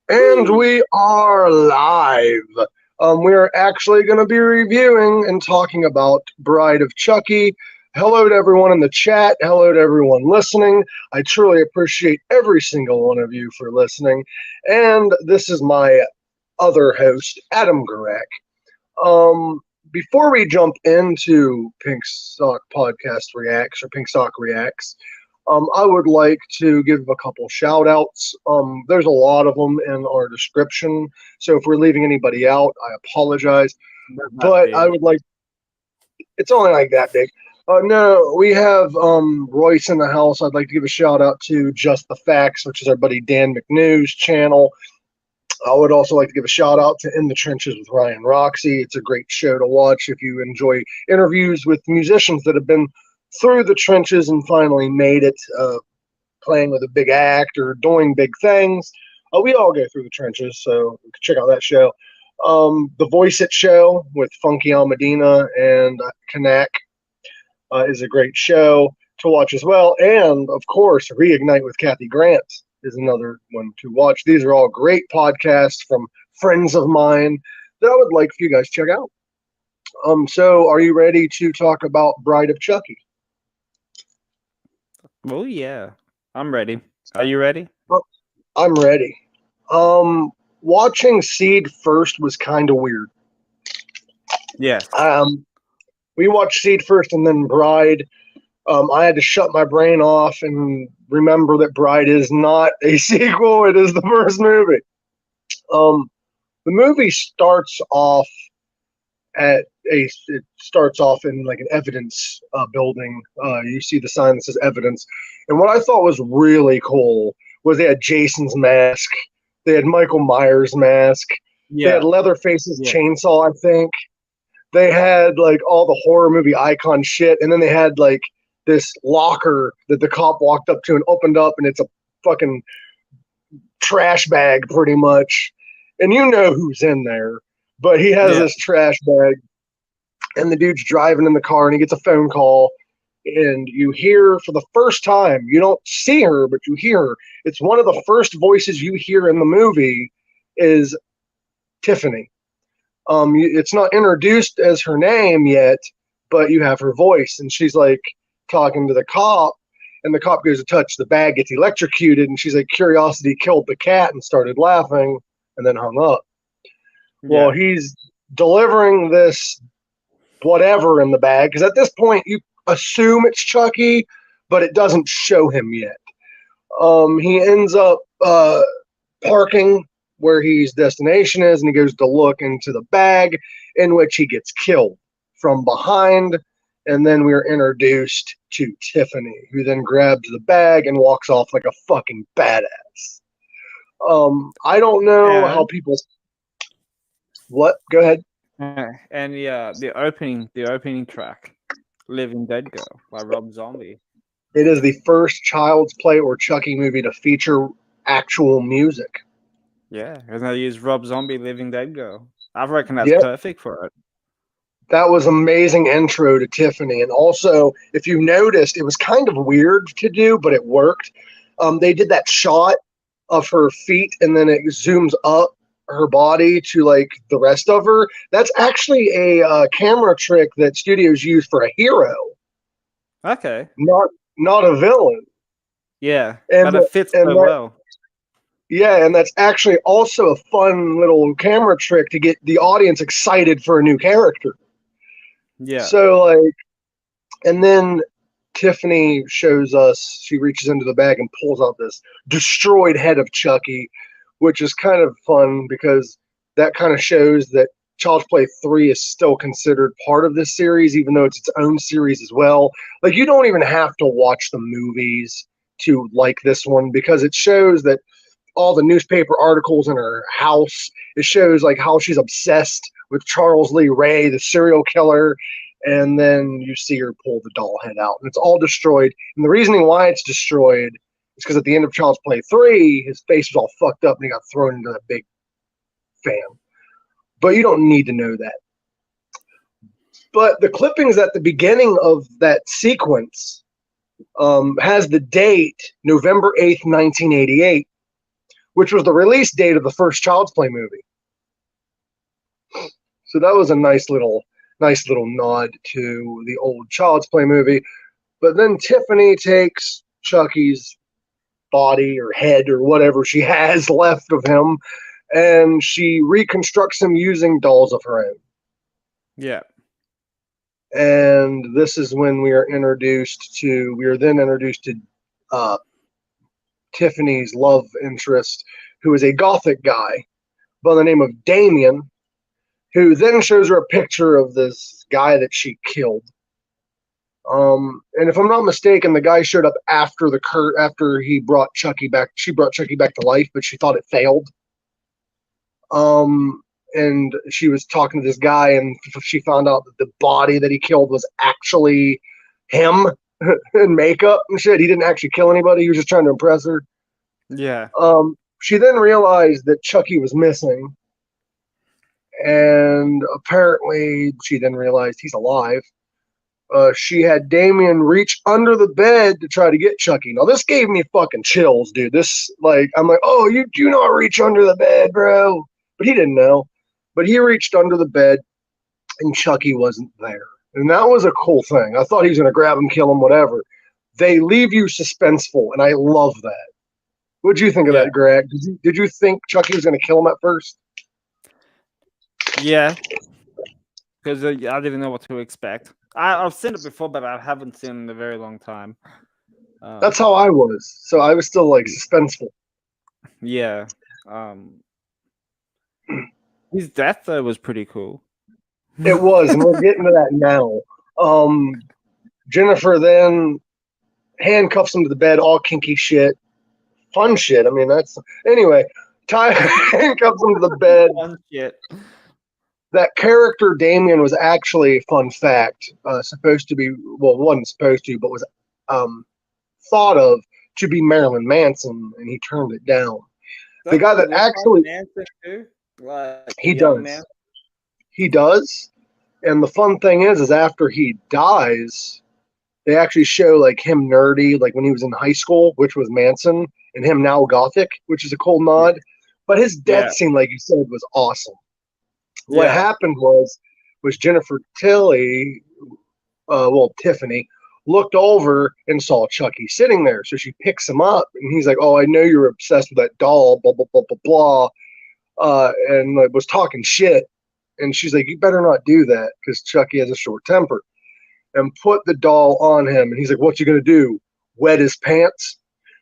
And we are live. We're actually going to be reviewing and talking about Bride of Chucky. Hello to everyone in the chat. Hello to everyone listening. I truly appreciate every single one of you for listening. And this is my other host, Adam Gorak. Before we jump into Pink Sock Podcast Reacts or Pink Sock Reacts, I would like to give a couple shout outs. There's a lot of them in our description, so if we're leaving anybody out, I apologize. But I would like, it's only like that big. No, we have Royce in the house. I'd like to give a shout out to Just the Facts, which is our buddy Dan McNew's channel. I would also like to give a shout out to In the Trenches with Ryan Roxie. It's a great show to watch if you enjoy interviews with musicians that have been through the trenches and finally made it, playing with a big act or doing big things. We all go through the trenches, so check out that show. The VoiceIt Show with Funky Almadina and Kanak is a great show to watch as well. And, of course, Reignite with Cathy Grant is another one to watch. These are all great podcasts from friends of mine that I would like for you guys to check out. So are you ready to talk about Bride of Chucky? Oh yeah, I'm ready. Are you ready? I'm ready. Watching Seed first was kind of weird. Yeah. We watched Seed first and then Bride. I had to shut my brain off and remember that Bride is not a sequel. It is the first movie. The movie starts off it starts off in like an evidence building. You see the sign that says evidence. And what I thought was really cool was they had Jason's mask. They had Michael Myers' mask. Yeah. They had Leatherface's chainsaw, I think. They had like all the horror movie icon shit. And then they had like this locker that the cop walked up to and opened up, and it's a fucking trash bag pretty much. And you know who's in there. But he has this trash bag, and the dude's driving in the car, and he gets a phone call, and you hear for the first time, you don't see her, but you hear her. It's one of the first voices you hear in the movie is Tiffany. It's not introduced as her name yet, but you have her voice, and she's like talking to the cop, and the cop goes to touch the bag, gets electrocuted, and she's like, curiosity killed the cat, and started laughing, and then hung up. Well, he's delivering this whatever in the bag, because at this point you assume it's Chucky, but it doesn't show him yet. He ends up parking where his destination is, and he goes to look into the bag, in which he gets killed from behind, and then we're introduced to Tiffany, who then grabs the bag and walks off like a fucking badass. I don't know how people... What? Go ahead. And the opening track, "Living Dead Girl" by Rob Zombie. It is the first Child's Play or Chucky movie to feature actual music. Yeah, and they use Rob Zombie, "Living Dead Girl." I reckon that's perfect for it. That was amazing intro to Tiffany. And also, if you noticed, it was kind of weird to do, but it worked. They did that shot of her feet, and then it zooms up her body to like the rest of her. That's actually a camera trick that studios use for a hero. Okay. Not a villain. Yeah, but it fits so well. Yeah, and that's actually also a fun little camera trick to get the audience excited for a new character. Yeah. So like, and then Tiffany shows us, she reaches into the bag and pulls out this destroyed head of Chucky, which is kind of fun because that kind of shows that Child's Play 3 is still considered part of this series, even though it's its own series as well. Like, you don't even have to watch the movies to like this one, because it shows that all the newspaper articles in her house, it shows like how she's obsessed with Charles Lee Ray, the serial killer, and then you see her pull the doll head out, and it's all destroyed. And the reasoning why it's destroyed is because at the end of Child's Play 3, his face was all fucked up and he got thrown into that big fan. But you don't need to know that. But the clippings at the beginning of that sequence has the date November 8th, 1988, which was the release date of the first Child's Play movie. So that was a nice little nod to the old Child's Play movie. But then Tiffany takes Chucky's body or head or whatever she has left of him, and she reconstructs him using dolls of her own. Yeah. And this is when we are then introduced to Tiffany's love interest, who is a gothic guy by the name of Damien, who then shows her a picture of this guy that she killed. And if I'm not mistaken, the guy showed up after he brought Chucky back. She brought Chucky back to life, but she thought it failed. And she was talking to this guy, and she found out that the body that he killed was actually him in makeup and shit. He didn't actually kill anybody. He was just trying to impress her. Yeah. She then realized that Chucky was missing. And apparently she then realized he's alive. She had Damien reach under the bed to try to get Chucky. Now, this gave me fucking chills, dude. I'm like, oh, you do not reach under the bed, bro. But he didn't know. But he reached under the bed, and Chucky wasn't there. And that was a cool thing. I thought he was going to grab him, kill him, whatever. They leave you suspenseful, and I love that. What'd you think of that, Greg? Did you think Chucky was going to kill him at first? Yeah. Because I didn't know what to expect. I've seen it before, but I haven't seen it in a very long time. That's how I was. So I was still, like, suspenseful. Yeah. His death, though, was pretty cool. It was, and we're getting to that now. Jennifer then handcuffs him to the bed, all kinky shit. Fun shit. I mean, anyway, handcuffs him to the bed. Fun shit. That character, Damien, was actually, fun fact, supposed to be, well, wasn't supposed to, but was thought of to be Marilyn Manson, and he turned it down. The guy that actually... Manson too? Like, he does. He does. And the fun thing is after he dies, they actually show like him nerdy, like when he was in high school, which was Manson, and him now gothic, which is a cool nod. But his death scene, like you said, was awesome. What happened was Jennifer Tiffany looked over and saw Chucky sitting there. So she picks him up, and he's like, oh, I know you're obsessed with that doll, blah, blah, blah, blah, blah. And was talking shit. And she's like, you better not do that, because Chucky has a short temper. And put the doll on him. And he's like, what you going to do? Wet his pants?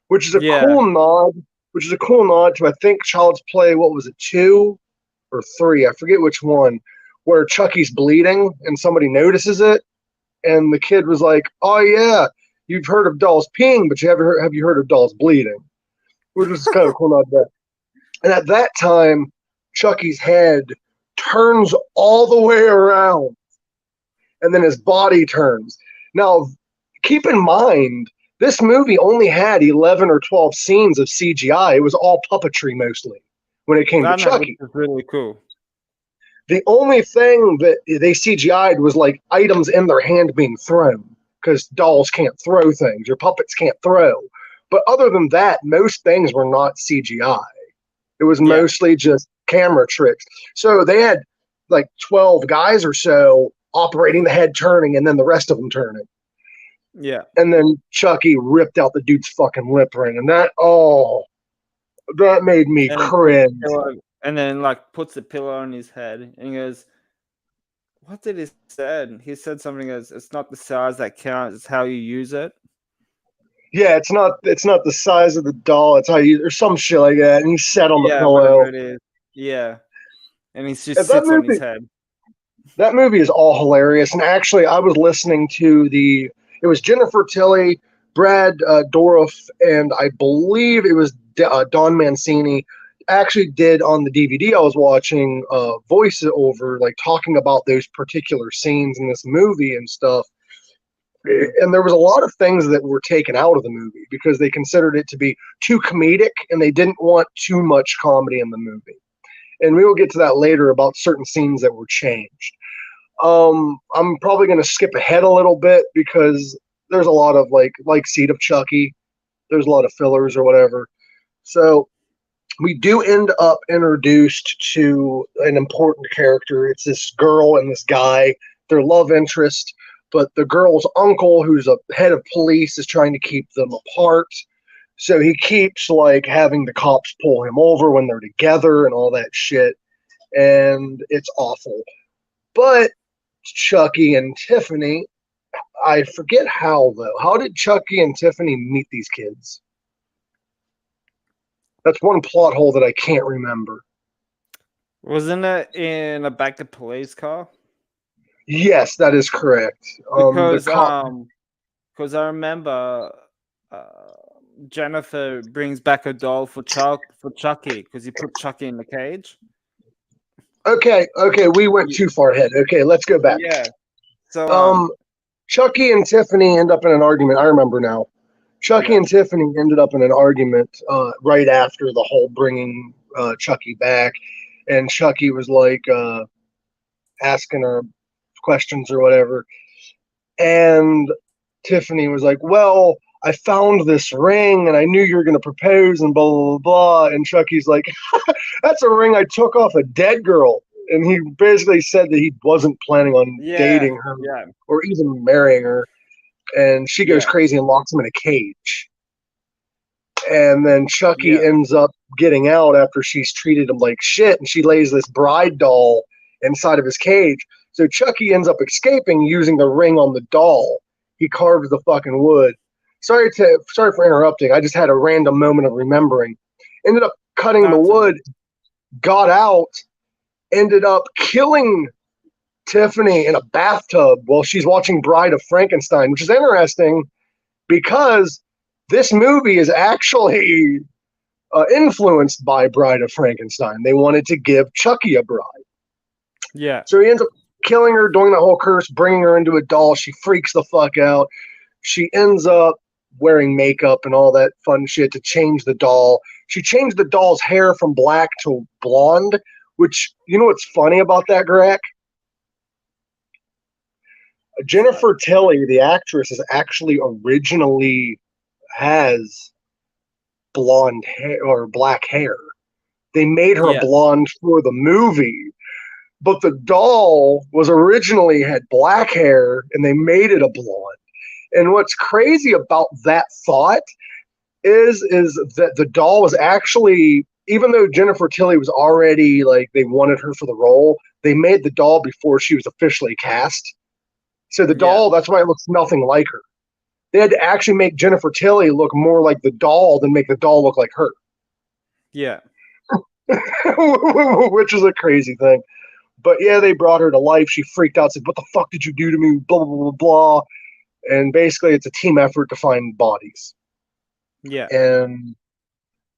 Which is a cool nod. Which is a cool nod to, I think, Child's Play, what was it, 2 or 3? I forget which one. Where Chucky's bleeding and somebody notices it. And the kid was like, oh, yeah, you've heard of dolls peeing, but have you heard of dolls bleeding? Which was kind of a cool nod there. And at that time, Chucky's head turns all the way around. And then his body turns. Now, keep in mind, this movie only had 11 or 12 scenes of CGI. It was all puppetry mostly when it came to Chucky. Which is really cool. The only thing that they CGI'd was like items in their hand being thrown, because dolls can't throw things or puppets can't throw. But other than that, most things were not CGI. It was mostly just camera tricks. So they had like 12 guys or so operating the head turning, and then the rest of them turning. Yeah. And then Chucky ripped out the dude's fucking lip ring, and that made me cringe. And then like puts the pillow on his head, and he goes, what did he say? He said something as, it's not the size that counts, it's how you use it. Yeah, it's not the size of the doll, it's how you, or some shit like that. And he sat on the pillow. It is. Yeah. And he just sits on his head. That movie is all hilarious. And actually, I was listening to it was Jennifer Tilly, Brad Dourif, and I believe it was Don Mancini actually did on the DVD I was watching voiceover, like talking about those particular scenes in this movie and stuff. And there was a lot of things that were taken out of the movie because they considered it to be too comedic and they didn't want too much comedy in the movie. And we will get to that later about certain scenes that were changed. I'm probably going to skip ahead a little bit because there's a lot of like Seed of Chucky. There's a lot of fillers or whatever. So we do end up introduced to an important character. It's this girl and this guy, their love interest, but the girl's uncle, who's a head of police, is trying to keep them apart. So he keeps like having the cops pull him over when they're together and all that shit. And it's awful. But Chucky and Tiffany, I forget how though. How did Chucky and Tiffany meet these kids? That's one plot hole that I can't remember. Wasn't it in a back to police car? Yes, that is correct. Because I remember Jennifer brings back a doll for Chucky because he put Chucky in the cage. Okay, we went too far ahead. Okay, let's go back. Yeah. So Chucky and Tiffany end up in an argument. I remember now. Chucky and Tiffany ended up in an argument right after the whole bringing Chucky back, and Chucky was like asking her questions or whatever, and Tiffany was like, well, I found this ring and I knew you were going to propose and blah, blah, blah, blah. And Chucky's like, that's a ring I took off a dead girl. And he basically said that he wasn't planning on dating her or even marrying her. And she goes crazy and locks him in a cage. And then Chucky ends up getting out after she's treated him like shit. And she lays this bride doll inside of his cage. So Chucky ends up escaping using the ring on the doll. He carves the fucking wood. Sorry for interrupting. I just had a random moment of remembering. Ended up cutting the wood, got out, ended up killing Tiffany in a bathtub while she's watching Bride of Frankenstein, which is interesting because this movie is actually influenced by Bride of Frankenstein. They wanted to give Chucky a bride. Yeah. So he ends up killing her, doing the whole curse, bringing her into a doll. She freaks the fuck out. She ends up wearing makeup and all that fun shit to change the doll. She changed the doll's hair from black to blonde, which, you know what's funny about that, Gorak? Jennifer Tilly, the actress, is actually originally has blonde hair or black hair. They made her blonde for the movie, but the doll was originally had black hair and they made it a blonde. And what's crazy about that thought is that the doll was actually, even though Jennifer Tilly was already like they wanted her for the role, they made the doll before she was officially cast. So the doll, that's why it looks nothing like her. They had to actually make Jennifer Tilly look more like the doll than make the doll look like her. Yeah. Which is a crazy thing. But yeah, they brought her to life. She freaked out, said, what the fuck did you do to me? Blah, blah, blah, blah. And basically, it's a team effort to find bodies. Yeah. And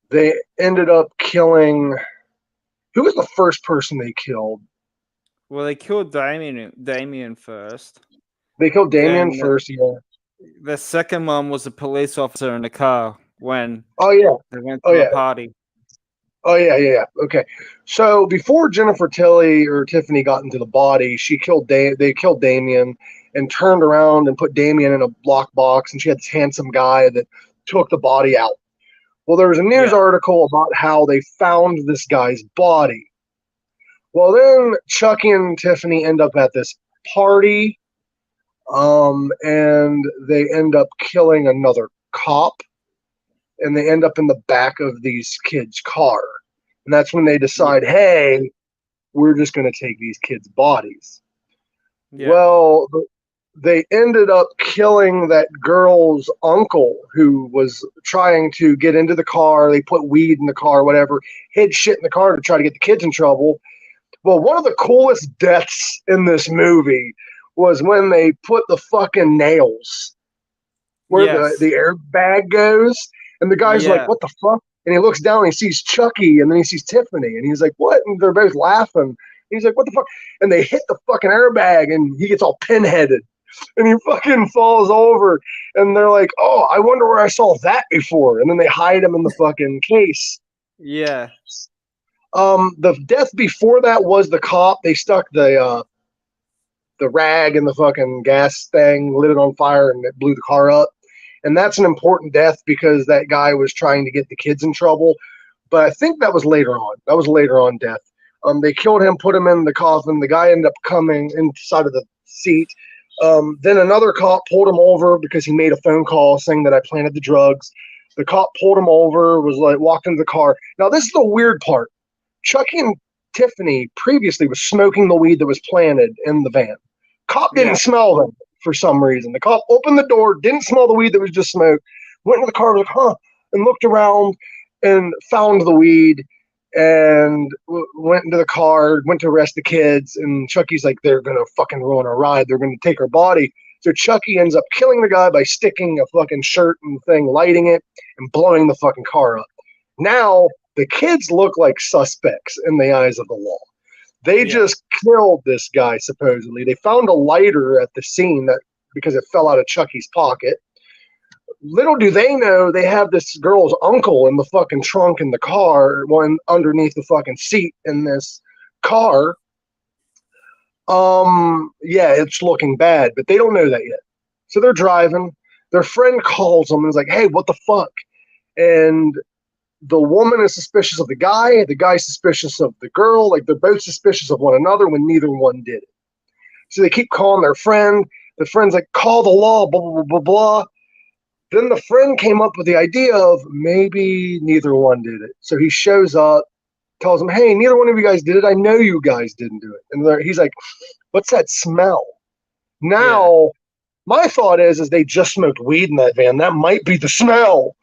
they ended up killing... Who was the first person they killed? Well, they killed Damien first. They killed Damien first, yeah. The second one was a police officer in the car when they went to a party. Oh, yeah. Okay. So before Jennifer Tilly or Tiffany got into the body, they killed Damien and turned around and put Damien in a lockbox, and she had this handsome guy that took the body out. Well, there was a news article about how they found this guy's body. Well, then Chucky and Tiffany end up at this party, and they end up killing another cop, and they end up in the back of these kids' car. And that's when they decide, hey, we're just going to take these kids' bodies. Yeah. Well, they ended up killing that girl's uncle who was trying to get into the car. They put weed in the car, whatever, hid shit in the car to try to get the kids in trouble. Well, one of the coolest deaths in this movie was when they put the fucking nails where the airbag goes. And the guy's like, what the fuck? And he looks down and he sees Chucky and then he sees Tiffany. And he's like, what? And they're both laughing. And he's like, what the fuck? And they hit the fucking airbag and he gets all pinheaded. And he fucking falls over. And they're like, oh, I wonder where I saw that before. And then they hide him in the fucking case. Yeah. The death before that was the cop. They stuck the rag in the fucking gas thing, lit it on fire, and it blew the car up. And that's an important death because that guy was trying to get the kids in trouble. but I think that was later on. That was later on death. They killed him, put him in the coffin. The guy ended up coming inside of the seat. Then another cop pulled him over because he made a phone call saying that I planted the drugs. The cop pulled him over, was like, walked into the car. Now, this is the weird part. Chucky and Tiffany previously was smoking the weed that was planted in the van. Cop didn't smell them for some reason. The cop opened the door, didn't smell the weed that was just smoked, went into the car, was like, huh, and looked around and found the weed and went into the car, went to arrest the kids. And Chucky's like, they're going to fucking ruin our ride. They're going to take our body. So Chucky ends up killing the guy by sticking a fucking shirt and thing, lighting it, and blowing the fucking car up. Now, the kids look like suspects in the eyes of the law. They just killed this guy, supposedly. They found a lighter at the scene because it fell out of Chucky's pocket. Little do they know, they have this girl's uncle in the fucking trunk in the car, one underneath the fucking seat in this car. It's looking bad, but they don't know that yet. So they're driving. Their friend calls them and is like, hey, what the fuck? And the woman is suspicious of the guy's suspicious of the girl. Like, they're both suspicious of one another when neither one did it. So they keep calling their friend. The friend's like, call the law, blah, blah, blah, blah, blah. Then the friend came up with the idea of maybe neither one did it. So he shows up, tells them, hey, neither one of you guys did it. I know you guys didn't do it. And he's like, what's that smell? Now, my thought is they just smoked weed in that van. That might be the smell.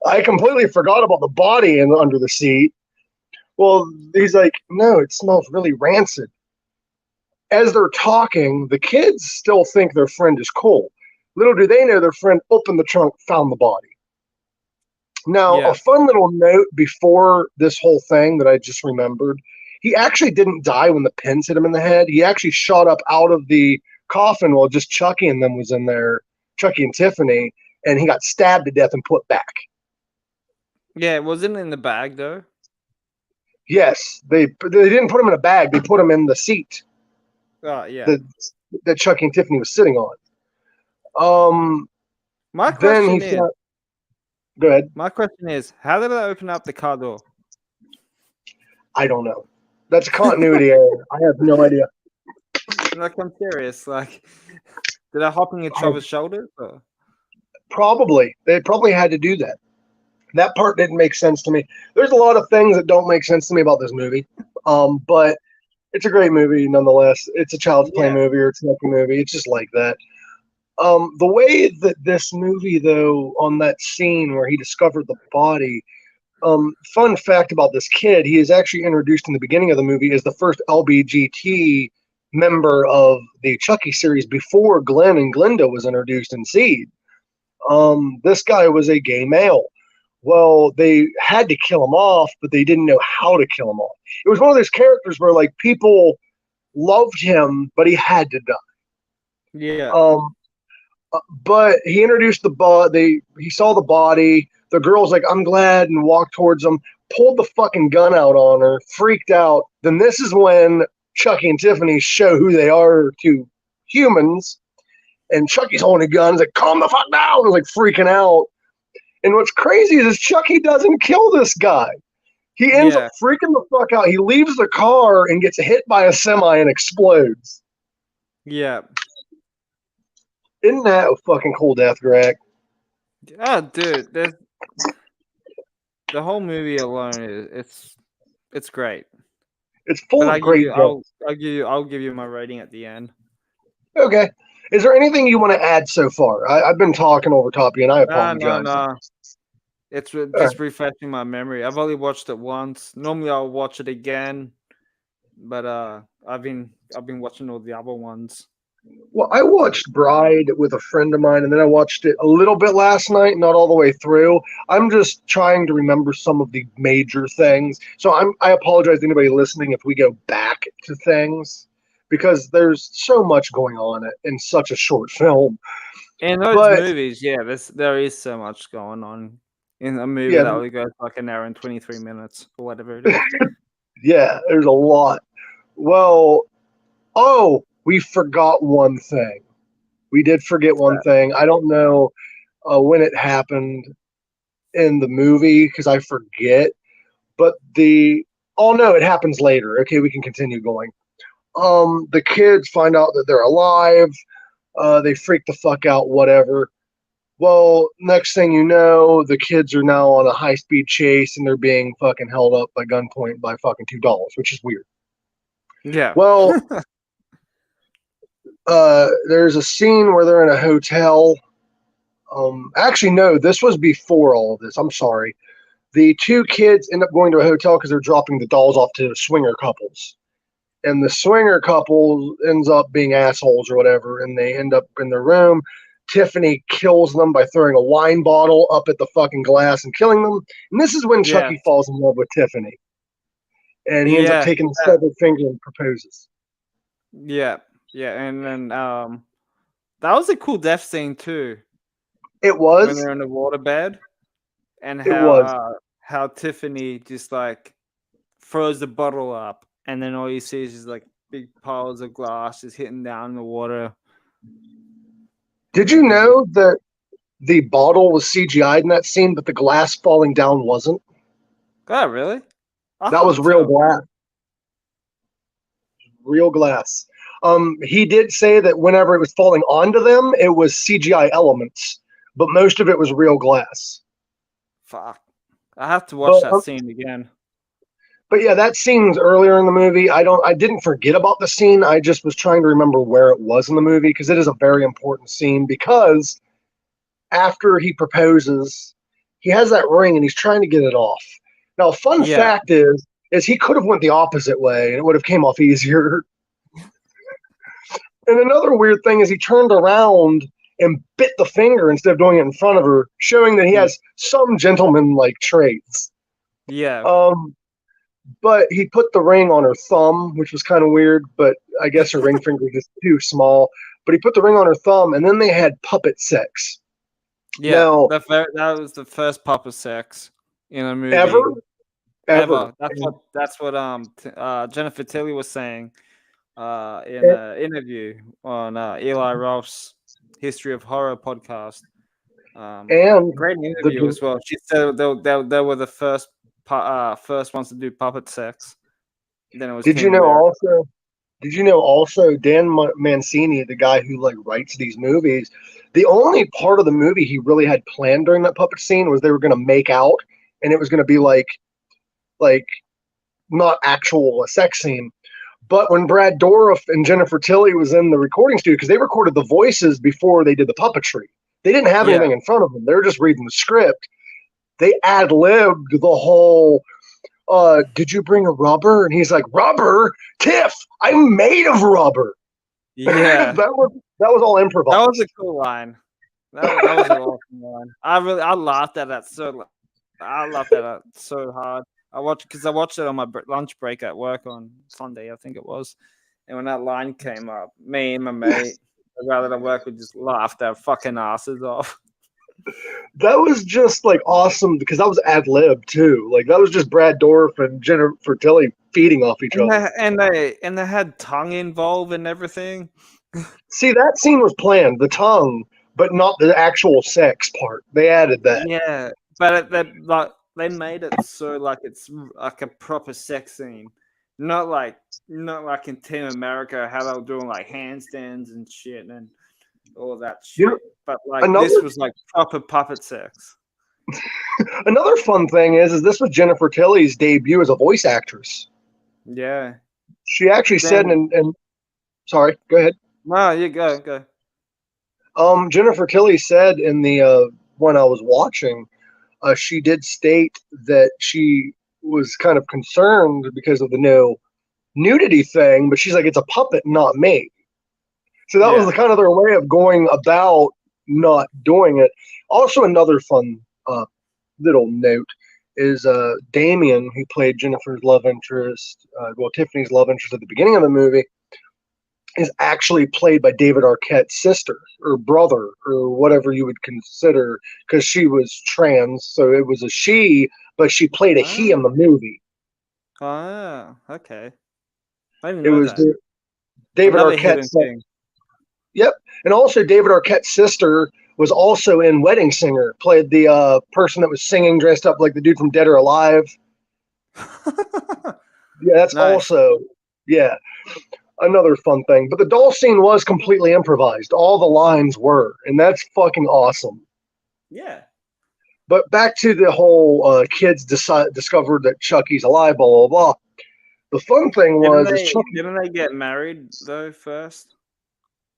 I completely forgot about the body under the seat. Well, he's like, no, it smells really rancid. As they're talking, the kids still think their friend is cool. Little do they know their friend opened the trunk, found the body. Now, a fun little note before this whole thing that I just remembered, he actually didn't die when the pins hit him in the head. He actually shot up out of the coffin while just Chucky and them was in there, Chucky and Tiffany, and he got stabbed to death and put back. Yeah, it wasn't in the bag, though. Yes, they didn't put him in a bag. They put him in the seat. That Chucky and Tiffany was sitting on. My question is, go ahead. My question is, how did I open up the car door? I don't know. That's a continuity error. I have no idea. Like, I'm serious. Like, did I hop on each other's shoulders? Or? Probably. They probably had to do that. That part didn't make sense to me. There's a lot of things that don't make sense to me about this movie. But it's a great movie nonetheless. It's a Child's Play movie or a Chucky movie. It's just like that. The way that this movie, though, on that scene where he discovered the body, fun fact about this kid, he is actually introduced in the beginning of the movie as the first LBGT member of the Chucky series before Glenn and Glenda was introduced in Seed. This guy was a gay male. Well, they had to kill him off, but they didn't know how to kill him off. It was one of those characters where, like, people loved him, but he had to die. Yeah. But he introduced the body. He saw the body. The girl's like, I'm glad, and walked towards him, pulled the fucking gun out on her, freaked out. Then this is when Chucky and Tiffany show who they are to humans. And Chucky's holding a gun. He's like, calm the fuck down. He's like freaking out. And what's crazy is Chucky doesn't kill this guy. He ends up freaking the fuck out. He leaves the car and gets hit by a semi and explodes. Yeah. Isn't that a fucking cool death, Greg? Oh, dude, the whole movie alone it's great. It's full of great. I'll give you my rating at the end. Okay. Is there anything you want to add so far? I've been talking over top of you, and I apologize. No. It's just refreshing my memory. I've only watched it once. Normally, I'll watch it again, but I've been watching all the other ones. Well, I watched Bride with a friend of mine, and then I watched it a little bit last night, not all the way through. I'm just trying to remember some of the major things. So I apologize to anybody listening if we go back to things, because there's so much going on in such a short film. In those movies, there is so much going on in a movie that only goes like an hour and 23 minutes or whatever it is. Yeah, there's a lot. Well, we forgot one thing. We did forget one thing. I don't know when it happened in the movie because I forget. But no, it happens later. Okay, we can continue going. The kids find out that they're alive. They freak the fuck out, whatever. Well, next thing you know, the kids are now on a high-speed chase, and they're being fucking held up by gunpoint by fucking $2, which is weird. Yeah. Well, there's a scene where they're in a hotel. Actually, no, this was before all of this. I'm sorry. The two kids end up going to a hotel because they're dropping the dolls off to swinger couples. And the swinger couple ends up being assholes or whatever, and they end up in their room. Tiffany kills them by throwing a wine bottle up at the fucking glass and killing them. And this is when Chucky falls in love with Tiffany. And he ends up taking the severed finger and proposes. Yeah. And then that was a cool death scene too. It was. When they're in the waterbed. And how Tiffany just like throws the bottle up, and then all you see is just like big piles of glass just hitting down in the water. Did you know that the bottle was CGI'd in that scene, but the glass falling down wasn't? Oh, really? That was real glass. Real glass. He did say that whenever it was falling onto them, it was CGI elements, but most of it was real glass. Fuck. I have to watch that scene again. But yeah, that scene's earlier in the movie. I didn't forget about the scene. I just was trying to remember where it was in the movie, because it is a very important scene, because after he proposes, he has that ring and he's trying to get it off. Now, fun fact is he could have went the opposite way and it would have came off easier. And another weird thing is he turned around and bit the finger instead of doing it in front of her, showing that he has some gentleman-like traits. Yeah. But he put the ring on her thumb, which was kind of weird, but I guess her ring finger was just too small. But he put the ring on her thumb, and then they had puppet sex. Yeah, now, that was the first puppet sex in a movie. Ever. That's what Jennifer Tilly was saying in an interview on Eli Roth's History of Horror podcast. And great interview as well. She said they were the first ones to do puppet sex. Then it was Did you know also Dan Mancini, the guy who like writes these movies, the only part of the movie he really had planned during that puppet scene was they were going to make out, and it was going to be like not actual a sex scene. But when Brad Dourif and Jennifer Tilly was in the recording studio, because they recorded the voices before they did the puppetry, they didn't have anything in front of them. They were just reading the script. They ad-libbed the whole, did you bring a rubber? And he's like, rubber? Tiff, I'm made of rubber. Yeah. that was all improvised. That was a cool line. That was an awesome line. I laughed at that so hard. I watched it on my lunch break at work on Sunday, I think it was. And when that line came up, me and my mate, rather than work, we just laughed our fucking asses off. That was just like awesome, because that was ad lib too. Like that was just Brad Dourif and Jennifer Tilly feeding off each other. And they had tongue involved and everything. See, that scene was planned, the tongue, but not the actual sex part. They added that. Yeah, but they made it so like it's like a proper sex scene, not like in Team America how they were doing like handstands and shit and all that shit. But like this was like proper puppet sex. Another fun thing is this was Jennifer Tilly's debut as a voice actress. Yeah, she actually said, and sorry, go ahead. No, you go. Jennifer Tilly said in the when I was watching, she did state that she was kind of concerned because of the no nudity thing, but she's like, it's a puppet, not me. So that was the kind of their way of going about not doing it. Also, another fun little note is Damien, who played Jennifer's love interest, Tiffany's love interest at the beginning of the movie, is actually played by David Arquette's sister or brother or whatever you would consider, because she was trans, so it was a she, but she played a he in the movie. Oh, okay. I didn't know it was that. David Arquette's. Yep, and also David Arquette's sister was also in Wedding Singer, played the person that was singing dressed up like the dude from Dead or Alive. Yeah, that's Nice. also, yeah, another fun thing. But the doll scene was completely improvised. All the lines were, and that's fucking awesome. Yeah. But back to the whole kids discovered that Chucky's alive, blah, blah, blah. The fun thing was, is Chucky, Didn't they get married though first?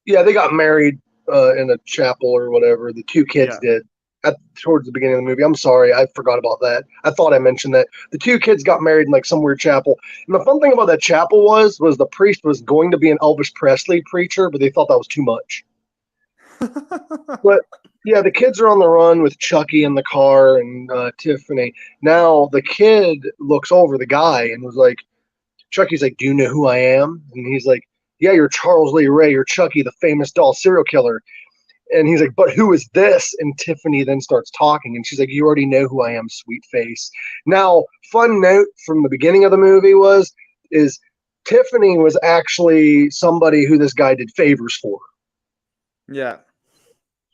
yeah, they got married in a chapel or whatever. The two kids Yeah. did towards the beginning of the movie. I'm sorry, I forgot about that. I thought I mentioned that. The two kids got married in like some weird chapel. And the fun thing about that chapel was the priest was going to be an Elvis Presley preacher, but they thought that was too much. But yeah, the kids are on the run with Chucky in the car and Tiffany. Now the kid looks over the guy and was like, Chucky's like, "Do you know who I am?" And he's like, "Yeah, you're Charles Lee Ray. You're Chucky, the famous doll serial killer." And he's like, "But who is this?" And Tiffany then starts talking, and she's like, "You already know who I am, sweet face." Now, fun note from the beginning of the movie is Tiffany was actually somebody who this guy did favors for. Yeah.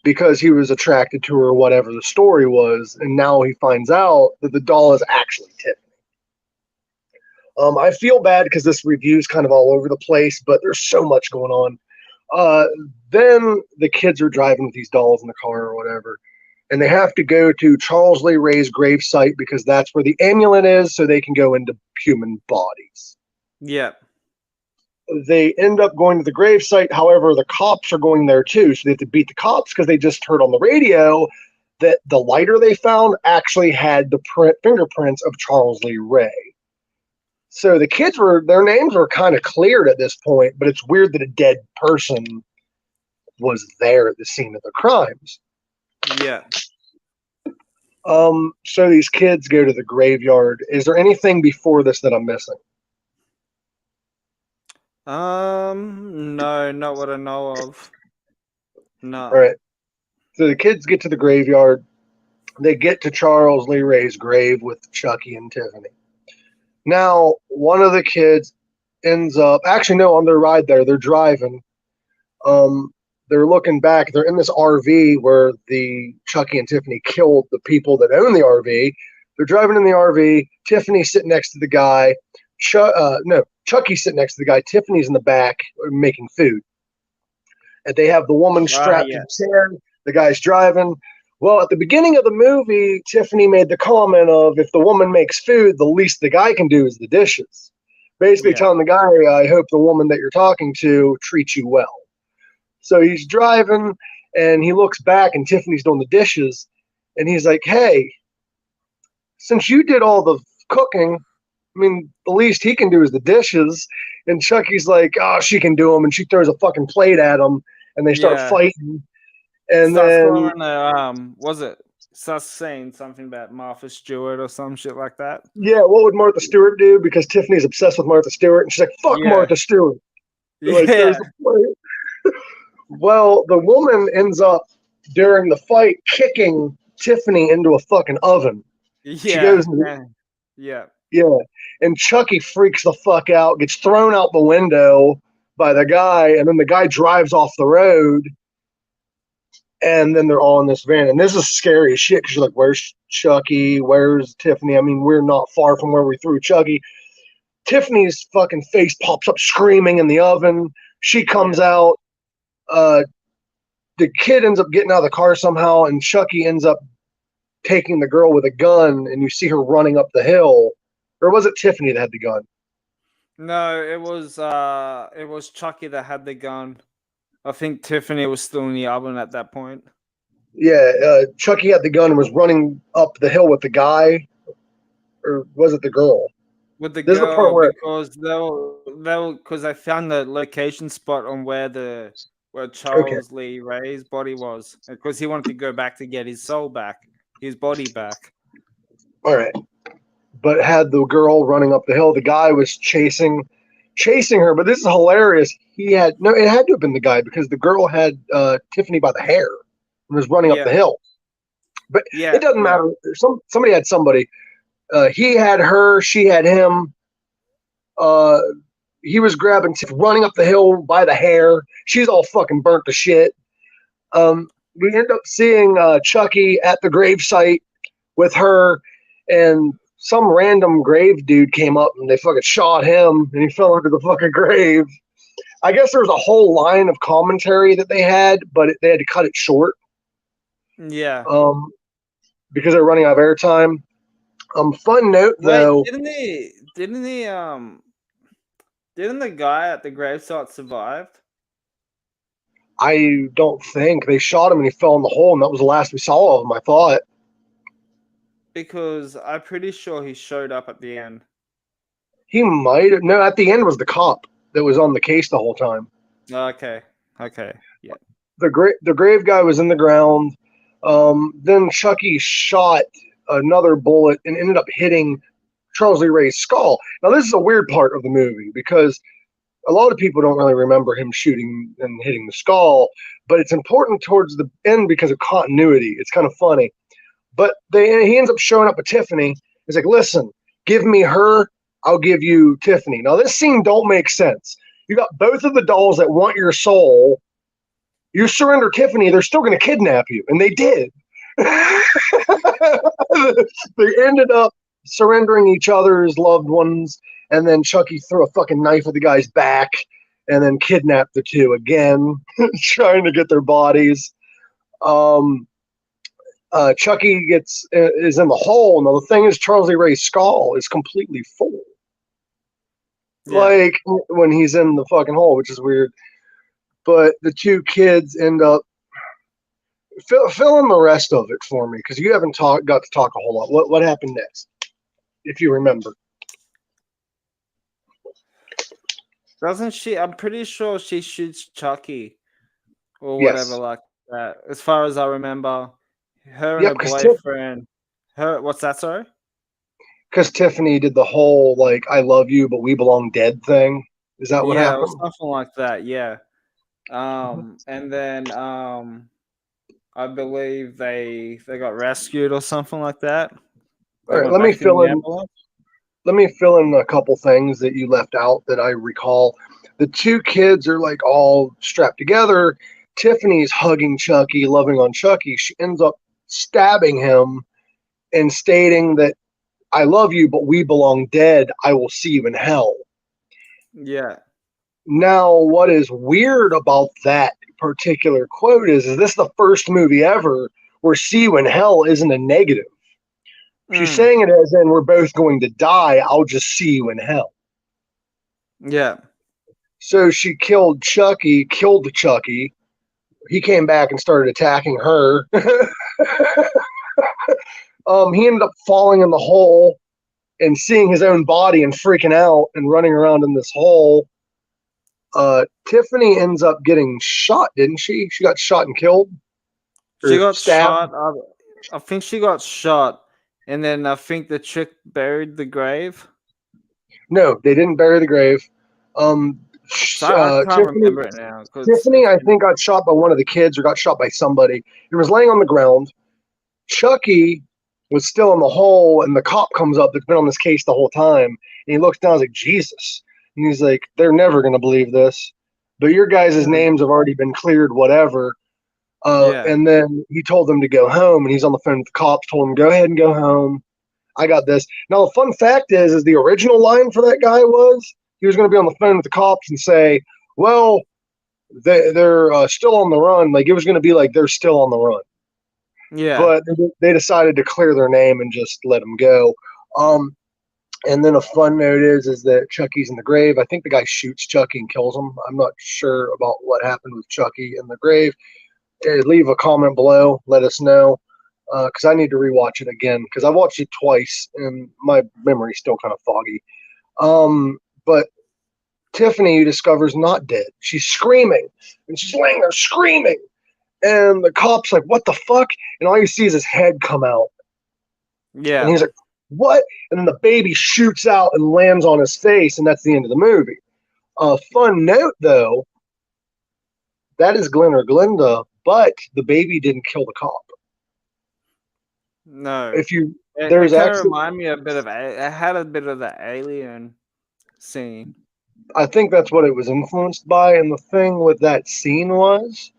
Because he was attracted to her, whatever the story was, and now he finds out that the doll is actually Tiffany. I feel bad because this review's kind of all over the place, but there's so much going on. Then the kids are driving with these dolls in the car or whatever, and they have to go to Charles Lee Ray's gravesite because that's where the amulet is, so they can go into human bodies. Yeah. They end up going to the gravesite. However, the cops are going there too, so they have to beat the cops because they just heard on the radio that the lighter they found actually had the fingerprints of Charles Lee Ray. So the kids their names were kind of cleared at this point, but it's weird that a dead person was there at the scene of the crimes. Yeah. So these kids go to the graveyard. Is there anything before this that I'm missing? No, not what I know of. No. All right. So the kids get to the graveyard. They get to Charles Lee Ray's grave with Chucky and Tiffany. Now, one of the kids ends up, actually, no, on their ride there, they're driving. They're looking back. They're in this RV where the Chucky and Tiffany killed the people that own the RV. They're driving in the RV. Tiffany's sitting next to the guy. Chucky's sitting next to the guy. Tiffany's in the back making food. And they have the woman strapped to the chair. The guy's driving. Well, at the beginning of the movie, Tiffany made the comment of, if the woman makes food, the least the guy can do is the dishes. Basically telling the guy, I hope the woman that you're talking to treats you well. So he's driving, and he looks back, and Tiffany's doing the dishes. And he's like, hey, since you did all the cooking, I mean, the least he can do is the dishes. And Chucky's like, oh, she can do them. And she throws a fucking plate at him, and they start fighting. And then, starts saying something about Martha Stewart or some shit like that? Yeah, what would Martha Stewart do? Because Tiffany's obsessed with Martha Stewart, and she's like, fuck Martha Stewart. Like, there's the plate. Well, the woman ends up, during the fight, kicking Tiffany into a fucking oven. Yeah. She goes, yeah. And Chucky freaks the fuck out, gets thrown out the window by the guy, and then the guy drives off the road, and then they're all in this van. And this is scary as shit, because you're like, where's Chucky? Where's Tiffany? I mean, we're not far from where we threw Chucky. Tiffany's fucking face pops up screaming in the oven. She comes out. The kid ends up getting out of the car somehow, and Chucky ends up taking the girl with a gun, and you see her running up the hill. Or was it Tiffany that had the gun? No, it was Chucky that had the gun. I think Tiffany was still in the oven at that point. Yeah, Chucky had the gun and was running up the hill with the guy, or was it the girl? With the girl, because I found the location spot on where Charles Lee Ray's body was, because he wanted to go back to get his soul back, his body back. All right, but had the girl running up the hill. The guy was chasing her, but this is hilarious. It had to have been the guy, because the girl had Tiffany by the hair and was running up the hill. But it doesn't matter. Somebody had somebody. He had her. She had him. He was grabbing Tiffany, running up the hill by the hair. She's all fucking burnt to shit. We end up seeing Chucky at the gravesite with her, and some random grave dude came up and they fucking shot him and he fell into the fucking grave. I guess there was a whole line of commentary that they had, but they had to cut it short. Yeah. Because they're running out of airtime. Fun note though. Wait, didn't the guy at the gravesite survive? I don't think they shot him and he fell in the hole, and that was the last we saw of him, I thought. Because I'm pretty sure he showed up at the end. He might have. No, at the end was the cop that was on the case the whole time. Okay. Yeah. The grave guy was in the ground. Then Chucky shot another bullet and ended up hitting Charles Lee Ray's skull. Now, this is a weird part of the movie because a lot of people don't really remember him shooting and hitting the skull, but it's important towards the end because of continuity. It's kind of funny. But he ends up showing up with Tiffany. He's like, listen, give me her, I'll give you Tiffany. Now, this scene don't make sense. You got both of the dolls that want your soul. You surrender Tiffany, they're still going to kidnap you. And they did. They ended up surrendering each other's loved ones. And then Chucky threw a fucking knife at the guy's back and then kidnapped the two again, trying to get their bodies. Chucky is in the hole. Now, the thing is, Charles Lee Ray's skull is completely full. Yeah. Like when he's in the fucking hole, which is weird. But the two kids end up fill in the rest of it for me because you haven't got to talk a whole lot. What happened next, if you remember? Doesn't she? I'm pretty sure she shoots Chucky or whatever like that. As far as I remember, her and her boyfriend. What's that? Sorry. Because Tiffany did the whole like "I love you, but we belong dead" thing. Is that what happened? Yeah, something like that. Yeah. And then I believe they got rescued or something like that. All right, let me fill in a couple things that you left out that I recall. The two kids are like all strapped together. Tiffany's hugging Chucky, loving on Chucky. She ends up stabbing him and stating that I love you, but we belong dead. I will see you in hell. Yeah. Now, what is weird about that particular quote is this the first movie ever where see you in hell isn't a negative. She's saying it as in we're both going to die. I'll just see you in hell. Yeah. So she killed Chucky. He came back and started attacking her. He ended up falling in the hole and seeing his own body and freaking out and running around in this hole. Tiffany ends up getting shot, didn't she? She got shot and killed? She got stabbed? Shot. I think she got shot. And then I think the chick buried the grave. No, they didn't bury the grave. I can't remember it now. Tiffany, I think, got shot by one of the kids or got shot by somebody. He was laying on the ground. Chucky was still in the hole, and the cop comes up that's been on this case the whole time. And he looks down and he's like, Jesus. And he's like, they're never going to believe this. But your guys' names have already been cleared, whatever. And then he told them to go home, and he's on the phone with the cops, told them, go ahead and go home. I got this. Now, the fun fact is the original line for that guy was he was going to be on the phone with the cops and say, well, they're still on the run. Like, it was going to be like they're still on the run. Yeah. But they decided to clear their name and just let them go. And then a fun note is that Chucky's in the grave. I think the guy shoots Chucky and kills him. I'm not sure about what happened with Chucky in the grave. Leave a comment below. Let us know. Because I need to rewatch it again. Because I watched it twice and my memory's still kind of foggy. But Tiffany, you discover, is not dead. She's screaming. And she's laying there screaming. And the cop's like, what the fuck? And all you see is his head come out. Yeah. And he's like, what? And then the baby shoots out and lands on his face, and that's the end of the movie. Fun note, though, that is Glenn or Glenda, but the baby didn't kill the cop. No. There's actually remind me a bit of it had a bit of the alien scene. I think that's what it was influenced by, and the thing with that scene was,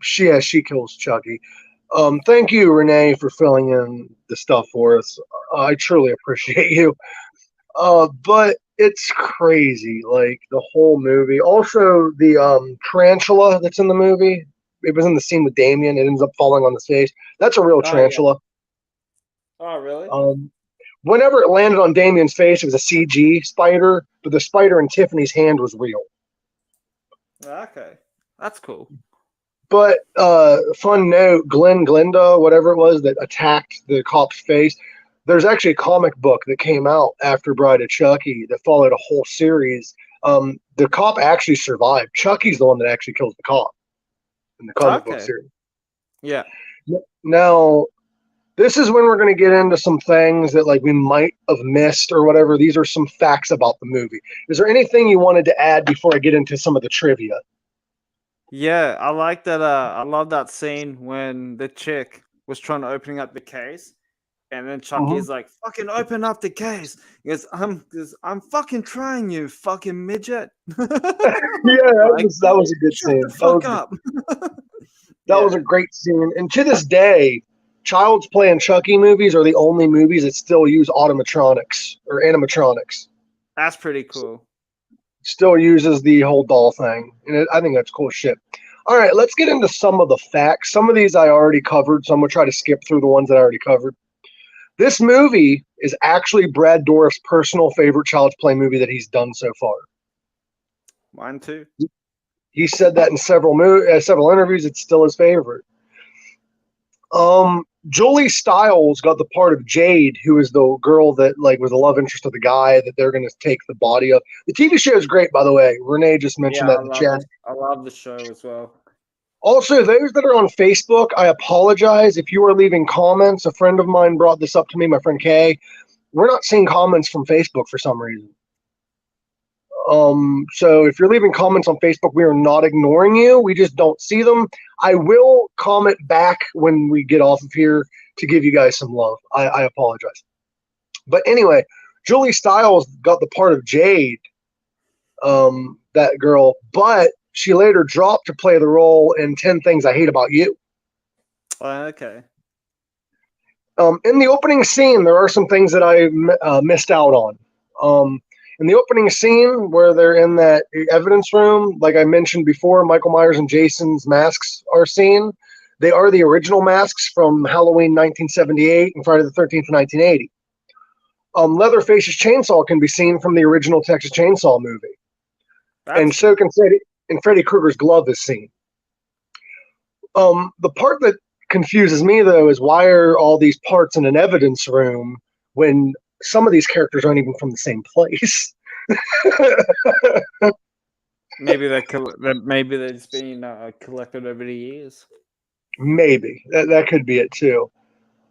she kills Chucky. Thank you, Renee, for filling in the stuff for us. I truly appreciate you. But it's crazy, like the whole movie. Also, the tarantula that's in the movie. It was in the scene with Damien. It ends up falling on his face. That's a real Oh, yeah. tarantula. Oh, really? Whenever it landed on Damien's face, it was a CG spider, but the spider in Tiffany's hand was real. Okay, that's cool. But fun note, Glenda, whatever it was that attacked the cop's face, there's actually a comic book that came out after Bride of Chucky that followed a whole series. The cop actually survived. Chucky's the one that actually kills the cop in the comic book series. Yeah. Now, this is when we're going to get into some things that like we might have missed or whatever. These are some facts about the movie. Is there anything you wanted to add before I get into some of the trivia? Yeah, I like that. I love that scene when the chick was trying to open up the case, and then Chucky's like, "Fucking open up the case." He goes, I'm fucking trying, you fucking midget." Yeah, that was a good scene. The fuck up. That was a great scene. And to this day, Child's Play and Chucky movies are the only movies that still use automatronics or animatronics. That's pretty cool. Still uses the whole doll thing. And I think that's cool shit. All right, let's get into some of the facts. Some of these I already covered, so I'm going to try to skip through the ones that I already covered. This movie is actually Brad Dourif's personal favorite Child's Play movie that he's done so far. Mine too. He said that in several interviews. It's still his favorite. Julie Stiles got the part of Jade, who is the girl that like was the love interest of the guy that they're going to take the body of. The TV show is great, by the way. Renee just mentioned that in the chat. I love the show as well. Also, those that are on Facebook, I apologize if you are leaving comments. A friend of mine brought this up to me, my friend Kay. We're not seeing comments from Facebook for some reason. So if you're leaving comments on Facebook, we are not ignoring you. We just don't see them. I will comment back when we get off of here to give you guys some love. I apologize. But anyway, Julie Stiles got the part of Jade, that girl, but she later dropped to play the role in 10 Things I Hate About You. Okay. In the opening scene, there are some things that I missed out on. In the opening scene where they're in that evidence room, like I mentioned before, Michael Myers and Jason's masks are seen. They are the original masks from Halloween 1978 and Friday the 13th, 1980. Leatherface's chainsaw can be seen from the original Texas Chainsaw movie. And so can Freddy Krueger's glove is seen. The part that confuses me, though, is why are all these parts in an evidence room when some of these characters aren't even from the same place? Maybe they're just being collected over the years. Maybe that could be it too.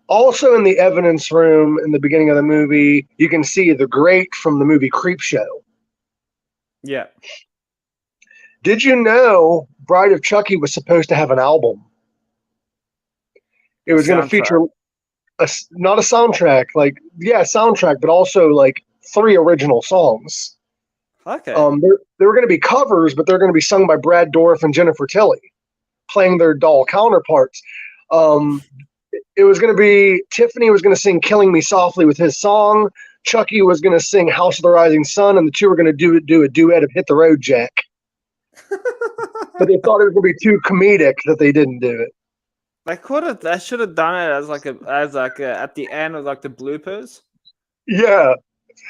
Also, in the evidence room in the beginning of the movie, you can see the grate from the movie Creepshow. Yeah. Did you know Bride of Chucky was supposed to have an album? It was going to feature not a soundtrack, soundtrack, but also like 3 original songs. Okay. They were going to be covers, but they're going to be sung by Brad Dourif and Jennifer Tilly, playing their doll counterparts. It was going to be Tiffany was going to sing "Killing Me Softly" with his song. Chucky was going to sing "House of the Rising Sun," and the two were going to do a duet of "Hit the Road, Jack." But they thought it was going to be too comedic that they didn't do it. They should have done it as at the end of like the bloopers. Yeah.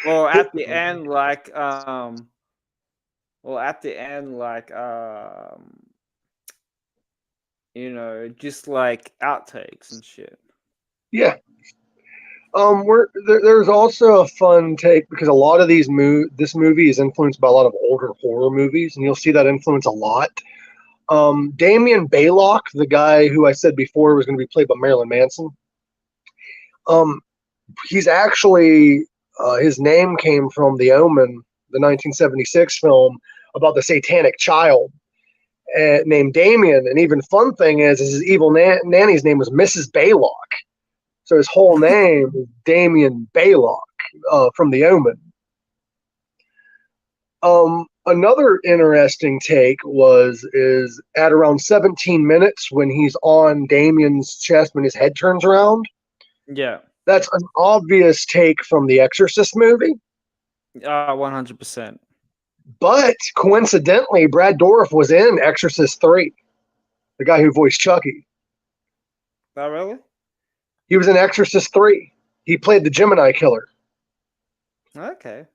Or at the end just like outtakes and shit. Yeah. There's also a fun take because a lot of this movie is influenced by a lot of older horror movies, and you'll see that influence a lot. Damien Baylock, the guy who I said before was going to be played by Marilyn Manson, he's actually his name came from The Omen, the 1976 film about the satanic child named Damien. And even fun thing is his evil nanny's name was Mrs. Baylock. So his whole name is Damien Baylock from The Omen. Another interesting take is at around 17 minutes when he's on Damien's chest when his head turns around. Yeah. That's an obvious take from the Exorcist movie. 100%. But coincidentally, Brad Dourif was in Exorcist 3, the guy who voiced Chucky. Oh, really? He was in Exorcist 3. He played the Gemini killer. Okay.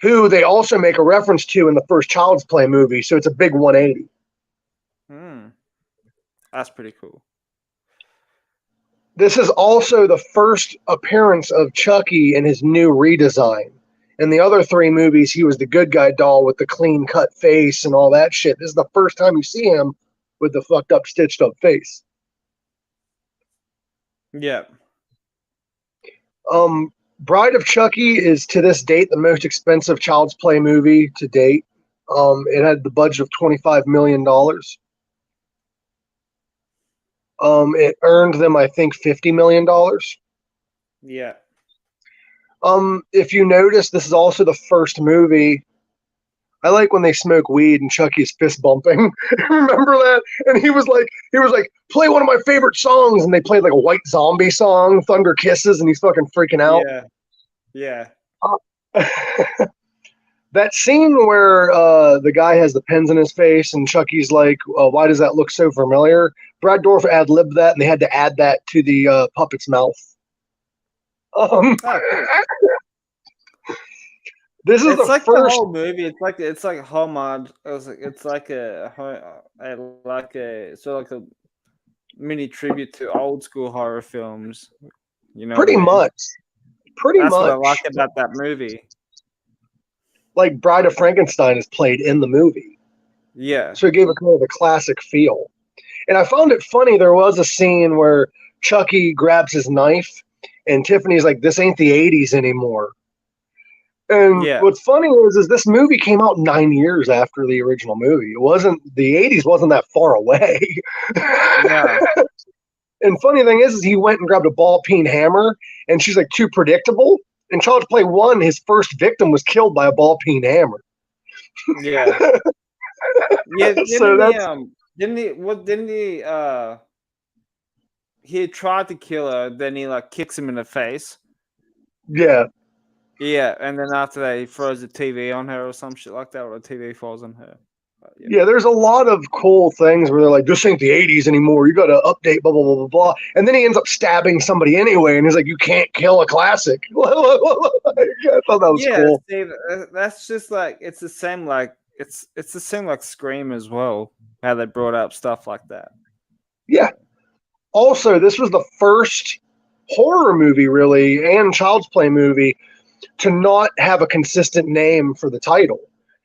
Who they also make a reference to in the first Child's Play movie, so it's a big 180. That's pretty cool. This is also the first appearance of Chucky in his new redesign. In the other 3 movies, he was the good guy doll with the clean-cut face and all that shit. This is the first time you see him with the fucked up, stitched up face. Yeah. Bride of Chucky is to this date the most expensive Child's Play movie to date. It had the budget of $25 million. It earned them, I think, $50 million. Yeah. If you notice, this is also the first movie. I like when they smoke weed and Chucky's fist bumping. Remember that? And he was like, play one of my favorite songs, and they played like a White Zombie song, Thunder Kisses, and he's fucking freaking out. Yeah. That scene where the guy has the pins in his face and Chucky's like, why does that look so familiar? Brad Dourif ad-libbed that, and they had to add that to the puppet's mouth. This is it's the like first the whole movie. It's like homage. It's like a sort of like a mini tribute to old school horror films. You know, pretty much. That's what I like about that movie. Like Bride of Frankenstein is played in the movie. Yeah. So it gave it kind of a classic feel. And I found it funny. There was a scene where Chucky grabs his knife, and Tiffany's like, "This ain't the '80s anymore." And what's funny is this movie came out 9 years after the original movie. It wasn't the '80s wasn't that far away. No. And funny thing is he went and grabbed a ball peen hammer, and she's like, too predictable. In Child's Play 1, his first victim was killed by a ball peen hammer. Yeah. Yeah. He tried to kill her, then he like kicks him in the face. Yeah. Yeah, and then after that, he throws the TV on her or some shit like that, or the TV falls on her. Yeah, there's a lot of cool things where they're like, this ain't the '80s anymore. You got to update, blah, blah, blah, blah, blah. And then he ends up stabbing somebody anyway, and he's like, you can't kill a classic. I thought that was cool. Steve, that's just like, it's the same like Scream as well, how they brought up stuff like that. Yeah. Also, this was the first horror movie, really, and Child's Play movie to not have a consistent name for the title.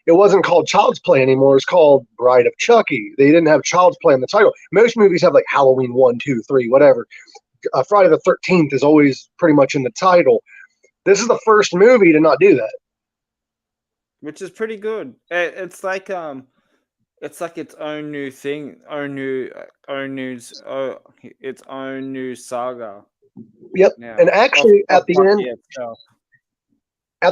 It wasn't called Child's Play anymore. It's called Bride of Chucky. They didn't have Child's Play in the title. Most movies have like Halloween 1, 2, 3, whatever. Friday the 13th is always pretty much in the title. This is the first movie to not do that. Which is pretty good. It's like its own new thing, its own new saga. Yep. Now, and actually at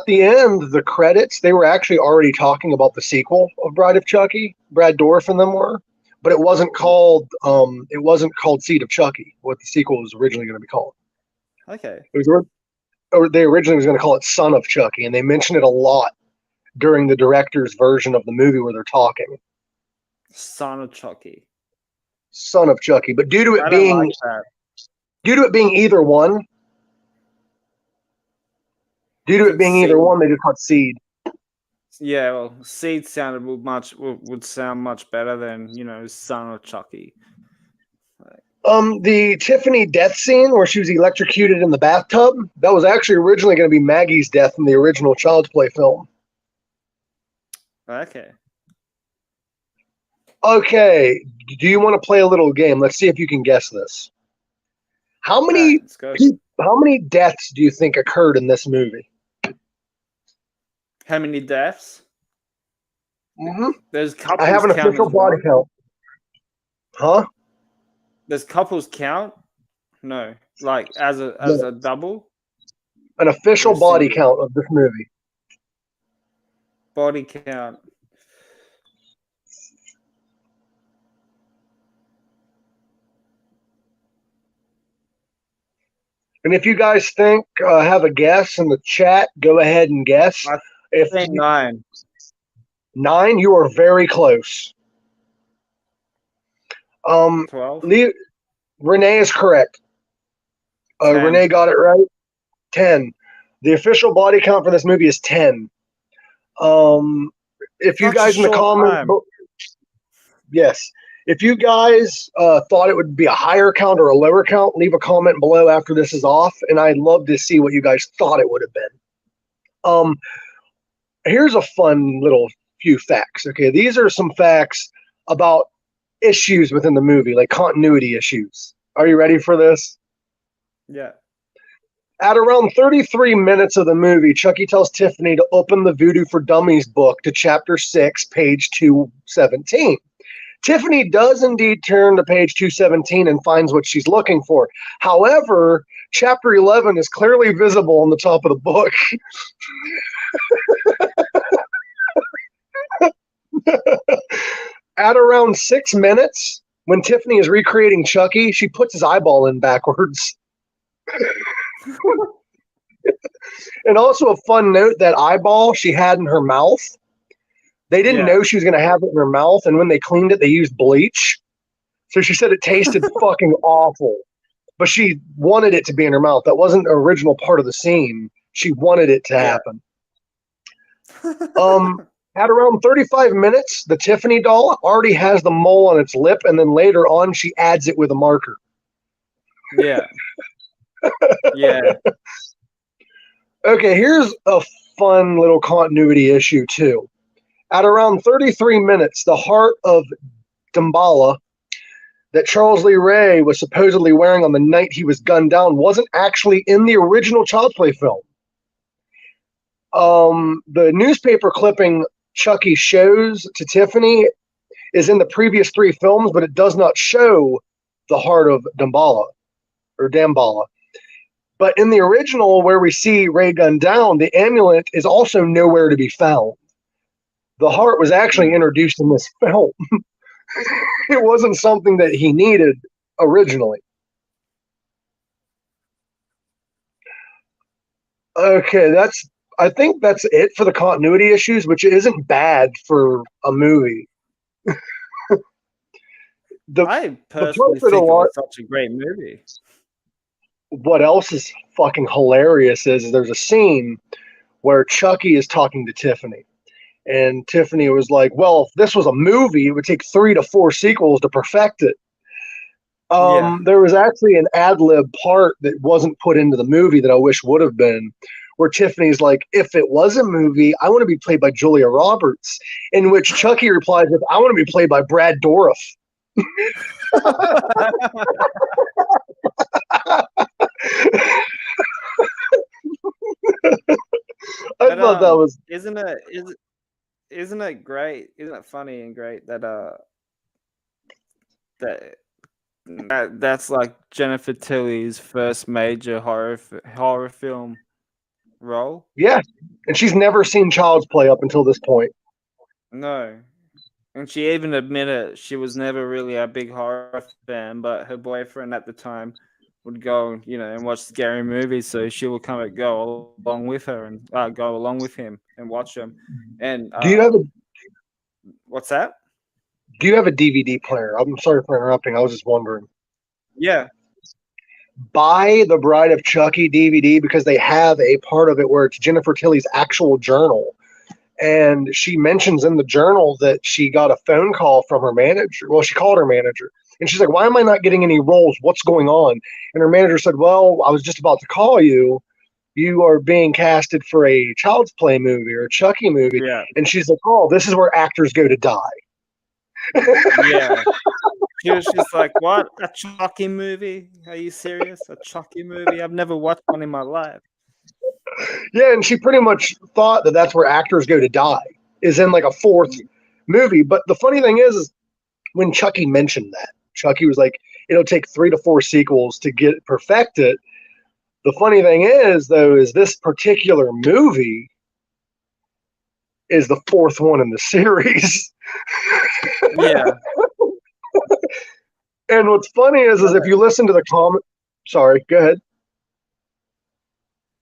the end, the credits, they were actually already talking about the sequel of Bride of Chucky. Brad Dourif and them were, but it wasn't called Seed of Chucky, what the sequel was originally going to be called. Okay. They originally was going to call it Son of Chucky, and they mentioned it a lot during the director's version of the movie where they're talking. Son of Chucky. Son of Chucky, but due to it being either one, they just called Seed. Yeah, well, Seed would sound much better than, Son of Chucky. The Tiffany death scene where she was electrocuted in the bathtub, that was actually originally going to be Maggie's death in the original Child's Play film. Okay. Okay, do you want to play a little game? Let's see if you can guess this. How many deaths do you think occurred in this movie? How many deaths? Mm-hmm. There's couples. I have an official body count. Huh? There's couples count? No, like as a double. An official body count of this movie. body count. And if you guys think, have a guess in the chat, go ahead and guess. I think 9. 9, you are very close. 12. Renee is correct. 10. Renee got it right. 10. The official body count for this movie is 10. If you guys in the comments, yes, if you guys thought it would be a higher count or a lower count, leave a comment below after this is off, and I'd love to see what you guys thought it would have been. Here's a fun little few facts. Okay, these are some facts about issues within the movie, like continuity issues. Are you ready for this? Yeah. At around 33 minutes of the movie, Chucky tells Tiffany to open the Voodoo for Dummies book to chapter 6, page 217. Tiffany does indeed turn to page 217 and finds what she's looking for. However, chapter 11 is clearly visible on the top of the book. At around 6 minutes, when Tiffany is recreating Chucky, she puts his eyeball in backwards. And also a fun note, that eyeball she had in her mouth, they didn't know she was going to have it in her mouth, and when they cleaned it, they used bleach. So she said it tasted fucking awful, but she wanted it to be in her mouth. That wasn't the original part of the scene. She wanted it to happen. At around 35 minutes, the Tiffany doll already has the mole on its lip, and then later on, she adds it with a marker. Yeah. Yeah. Okay, here's a fun little continuity issue, too. At around 33 minutes, the heart of Damballa that Charles Lee Ray was supposedly wearing on the night he was gunned down wasn't actually in the original Child's Play film. The newspaper clipping Chucky shows to Tiffany is in the previous 3 films, but it does not show the heart of Damballa. But in the original, where we see Ray gunned down, the amulet is also nowhere to be found. The heart was actually introduced in this film. It wasn't something that he needed originally. Okay, I think that's it for the continuity issues, which isn't bad for a movie. I personally think it was such a great movie. What else is fucking hilarious is there's a scene where Chucky is talking to Tiffany. And Tiffany was like, well, if this was a movie, it would take 3 to 4 sequels to perfect it. There was actually an ad-lib part that wasn't put into the movie that I wish would have been, where Tiffany's like, if it was a movie, I want to be played by Julia Roberts, in which Chucky replies with, I want to be played by Brad Dourif. I thought that was... Isn't it great? Isn't it funny and great that that's like Jennifer Tilly's first major horror film role? Yeah, and she's never seen Child's Play up until this point. No, and she even admitted she was never really a big horror fan, but her boyfriend at the time would go, and watch scary movies, so she would come and go along with her and go along with him and watch them. And do you have a? What's that? Do you have a DVD player? I'm sorry for interrupting. I was just wondering. Yeah. Buy the Bride of Chucky DVD, because they have a part of it where it's Jennifer Tilly's actual journal. And she mentions in the journal that she got a phone call from her manager. Well, she called her manager. And she's like, why am I not getting any roles? What's going on? And her manager said, well, I was just about to call you. You are being casted for a Child's Play movie or a Chucky movie. Yeah. And she's like, oh, this is where actors go to die. Yeah. She was just like, what? A Chucky movie? Are you serious? A Chucky movie? I've never watched one in my life. Yeah, and she pretty much thought that that's where actors go to die, is in like a 4th movie. But the funny thing is when Chucky mentioned that, Chucky was like, it'll take 3 to 4 sequels to get perfected. The funny thing is, though, is this particular movie is the fourth one in the series. Yeah. And what's funny is if you listen to the comment, sorry, go ahead.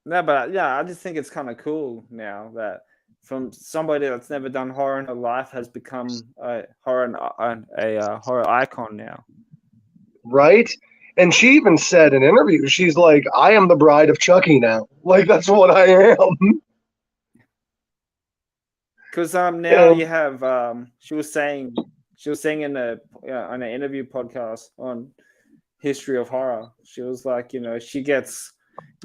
No, but yeah, I just think it's kind of cool now that from somebody that's never done horror in her life has become a horror icon now. Right? And she even said in interviews, she's like, I am the bride of Chucky now. Like, that's what I am. Because now you have she was saying in on an interview podcast on history of horror, she was like, she gets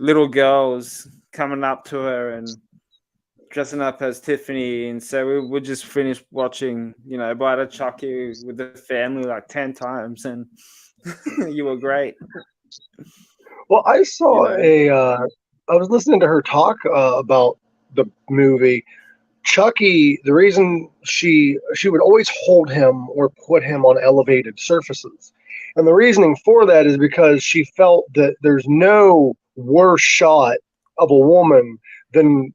little girls coming up to her and dressing up as Tiffany, and so we just finished watching Bride of Chucky with the family like 10 times, and you were great. Well, I saw I was listening to her talk about the movie Chucky. The reason she would always hold him or put him on elevated surfaces, and the reasoning for that is because she felt that there's no worse shot of a woman than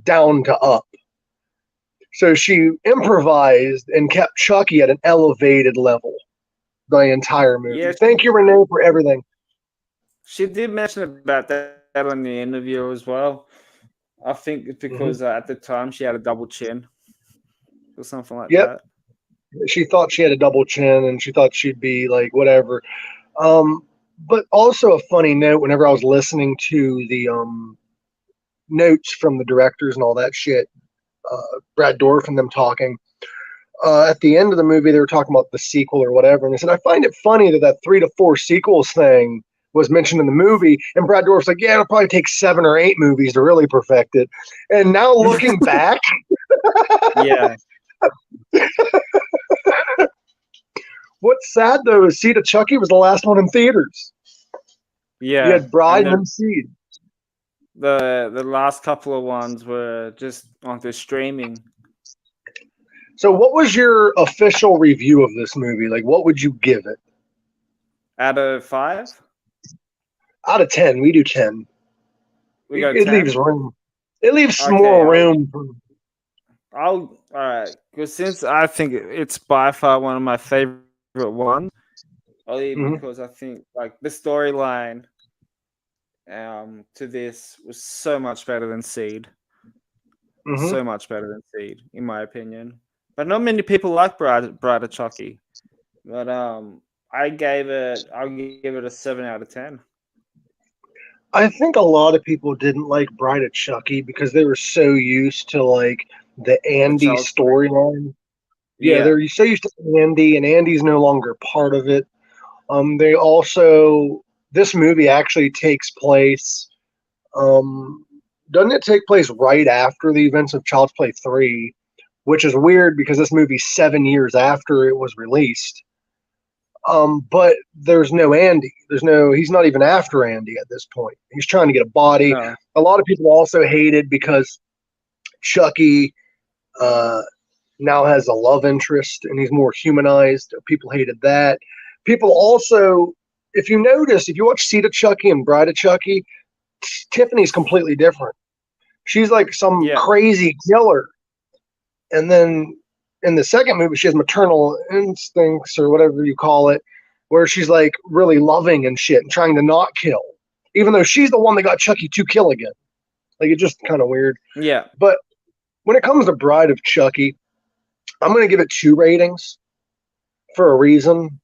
down to up. So she improvised and kept Chucky at an elevated level the entire movie. Yeah, Thank you, Renee, for everything. She did mention about that on the interview as well. I think it's because at the time she had a double chin or something like that. She thought she had a double chin and she thought she'd be like whatever. But also a funny note, whenever I was listening to the notes from the directors and all that shit, Brad Dourif and them talking, at the end of the movie they were talking about the sequel or whatever, and they said, I find it funny that 3 to 4 sequels thing was mentioned in the movie, and Brad Dourif's like, yeah, it'll probably take 7 or 8 movies to really perfect it. And now looking back, yeah. What's sad though is Seed of Chucky was the last one in theaters. Yeah, you had Bride and Seed. The last couple of ones were just on the streaming. So what was your official review of this movie? Like, what would you give it? Out of 5? Out of 10. We do 10. We go 10? Leaves room. It leaves more room. All right. Because since I think it's by far one of my favorite ones, because I think like the storyline to this was so much better than Seed. So much better than Seed, in my opinion. But not many people like Bride of Chucky. But I'll give it a 7 out of 10. I think a lot of people didn't like Bride of Chucky because they were so used to like the Andy storyline. Yeah, they're so used to Andy, and Andy's no longer part of it. They also, this movie actually takes place, doesn't it take place right after the events of Child's Play 3, which is weird because this movie's 7 years after it was released. But there's no Andy. He's not even after Andy at this point. He's trying to get a body. No. A lot of people also hated because Chucky now has a love interest and he's more humanized. People hated that. People also, if you notice, if you watch Seed of Chucky and Bride of Chucky, Tiffany's completely different. She's like some crazy killer. And then in the second movie, she has maternal instincts or whatever you call it, where she's like really loving and shit and trying to not kill, even though she's the one that got Chucky to kill again. Like, it's just kind of weird. Yeah. But when it comes to Bride of Chucky, I'm going to give it 2 ratings for a reason.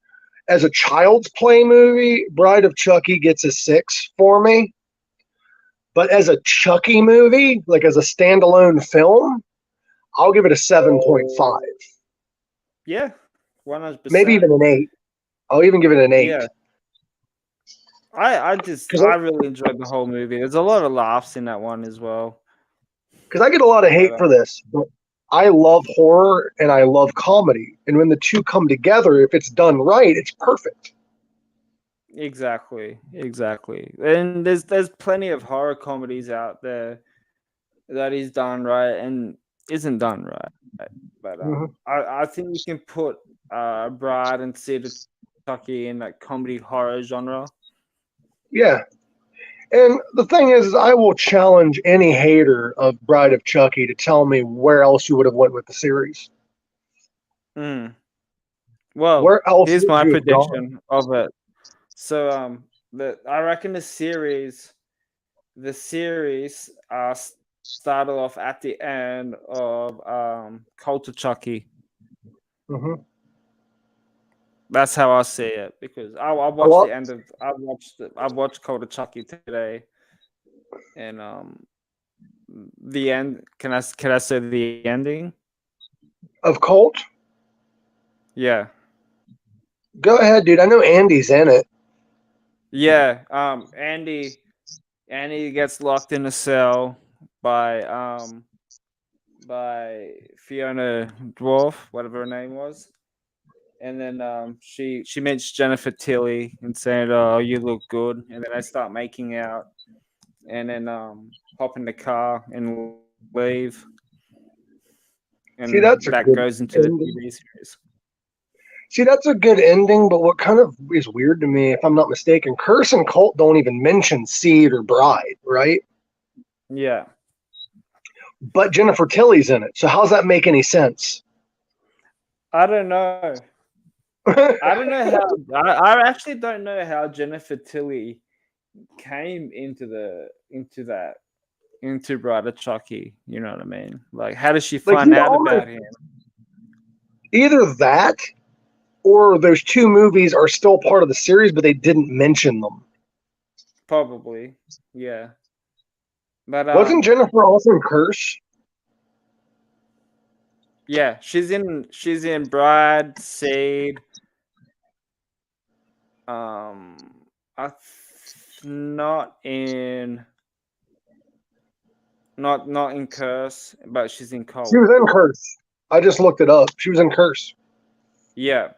As a Child's Play movie, Bride of Chucky gets a 6 for me. But as a Chucky movie, like as a standalone film, I'll give it a 7.5. Yeah, 100%. Maybe even an 8. I'll even give it an 8. Yeah. I really enjoyed the whole movie. There's a lot of laughs in that one as well. Because I get a lot of hate for this, but I love horror and I love comedy. And when the two come together, if it's done right, it's perfect. Exactly. And there's plenty of horror comedies out there that is done right and isn't done right. But I think you can put Bride and Seed of Chucky in that comedy horror genre. Yeah. And the thing is, I will challenge any hater of Bride of Chucky to tell me where else you would have went with the series. Mm. Well, Where else here's would my you have gone? prediction of it. So, I reckon the series started off at the end of Cult of Chucky. Hmm. That's how I see it, because I watched Well, the end of I watched Cult of Chucky today, and the end. Can I say the ending? of Colt? Yeah, Go ahead, dude. I know Andy's in it. yeah. Andy gets locked in a cell by Fiona Dwarf, whatever her name was. And then she meets Jennifer Tilly and said, "Oh, you look good." And then they start making out, and then hop in the car and leave, See, and that's a that good goes into the ending. TV series. See, that's a good ending, but what kind of is weird to me, if I'm not mistaken, Curse and Colt don't even mention Seed or Bride, right? Yeah, But Jennifer Tilly's in it. So how's that make any sense? I don't know. I don't know how. I actually don't know how Jennifer Tilly came into Bride of Chucky. You know what I mean? Like, how did she Like, find out about him? either that or those two movies are still part of the series, but they didn't mention them. Probably, yeah. But Wasn't Jennifer also in Curse? yeah, she's in Bride, Seed. I not in not in Curse, but she's in Cult. She was in Curse. I just looked it up. She was in Curse. Yeah,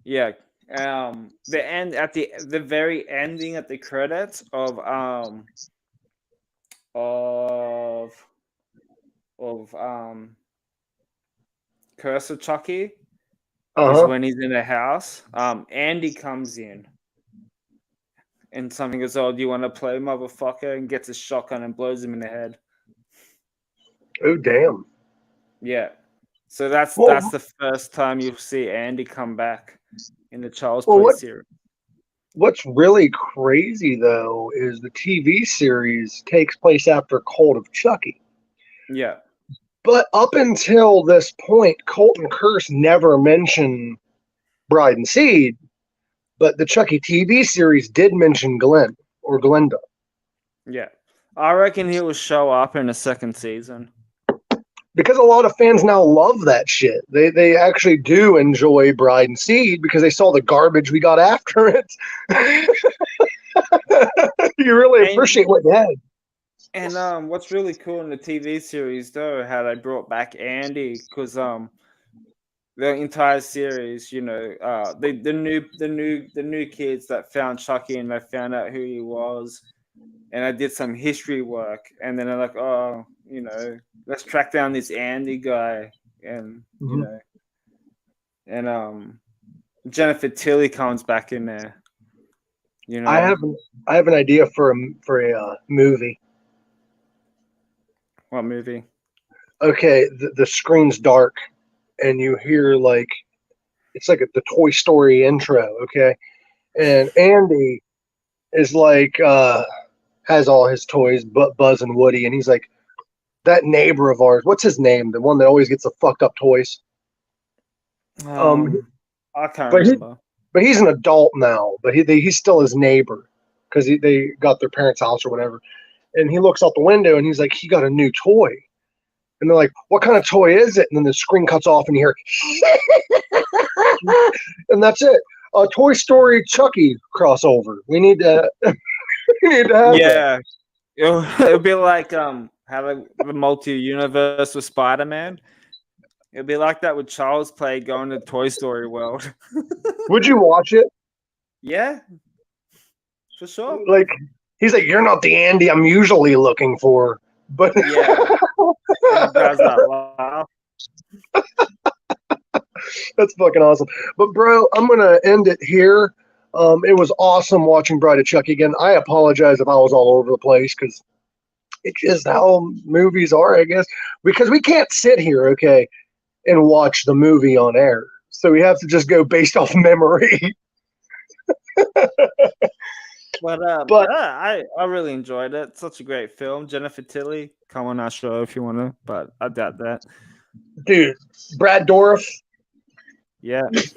yeah. The end at the very ending at the credits of Curse of Chucky is Uh-huh. when he's in the house. Andy comes in and something goes, "Oh, do you want to play, motherfucker?" and gets a shotgun and blows him in the head. Oh, damn. Yeah. So that's Well, the first time you'll see Andy come back in the Child's well Play what, series. what's really crazy, though, is the TV series takes place after Cult of Chucky. Yeah. But up until this point, Colt and Curse never mention Bride and Seed, but the Chucky TV series did mention Glenn or Glenda. Yeah. I reckon he will show up in the second season. Because a lot of fans now love that shit. They actually do enjoy Bride and Seed because they saw the garbage we got after it. You really appreciate what you had. And what's really cool in the TV series, though, how they brought back Andy, because the entire series, you know, the new kids that found Chucky and they found out who he was, and I did some history work, and then they're like, "Oh, you know, let's track down this Andy guy," and you know, and Jennifer Tilly comes back in there. You know, I have an idea for a movie. what movie? Okay, the screen's dark, and you hear like it's like the Toy Story intro. Okay, and Andy is like has all his toys, but Buzz and Woody, and he's like that neighbor of ours. What's his name? The one that always gets the fucked up toys. I can't But remember. but he's an adult now. But he's still his neighbor because they got their parents' house or whatever. And he looks out the window and he's like, he got a new toy. And they're like, what kind of toy is it? And then the screen cuts off and you hear, and that's it. A Toy Story Chucky crossover. We need to, we need to have that. It'll be like how the multi-universe with Spider-Man. It'll be like that with Child's Play going to Toy Story World. Would you watch it? Yeah, for sure. Like, he's like, you're not the Andy I'm usually looking for. But yeah, does that laugh. That's fucking awesome. But bro, I'm gonna end it here. It was awesome watching Bride of Chucky again. I apologize if I was all over the place because it's just how movies are, I guess. Because we can't sit here, okay, and watch the movie on air. So we have to just go based off memory. But I really enjoyed it. Such a great film. Jennifer Tilly, come on our show if you want to, but I doubt that. Dude, Brad Dourif. Yeah. If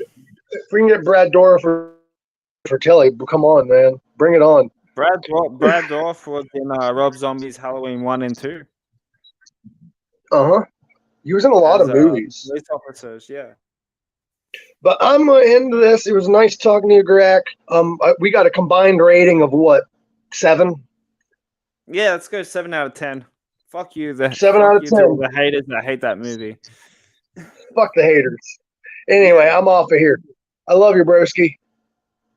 we can get Brad Dourif for Tilly, come on, man. Bring it on. Brad Dourif was in Rob Zombie's Halloween 1 and 2. Uh-huh. He was in a lot of movies. Police officers, yeah. But I'm going to end this. It was nice talking to you, Gorak. We got a combined rating of what? 7? Yeah, let's go 7 out of 10. Fuck you. 7 out of 10. To all the haters that hate that movie. Fuck the haters. Anyway, I'm off of here. I love you, broski.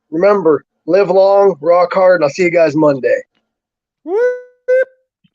Remember, live long, rock hard, and I'll see you guys Monday. Woo!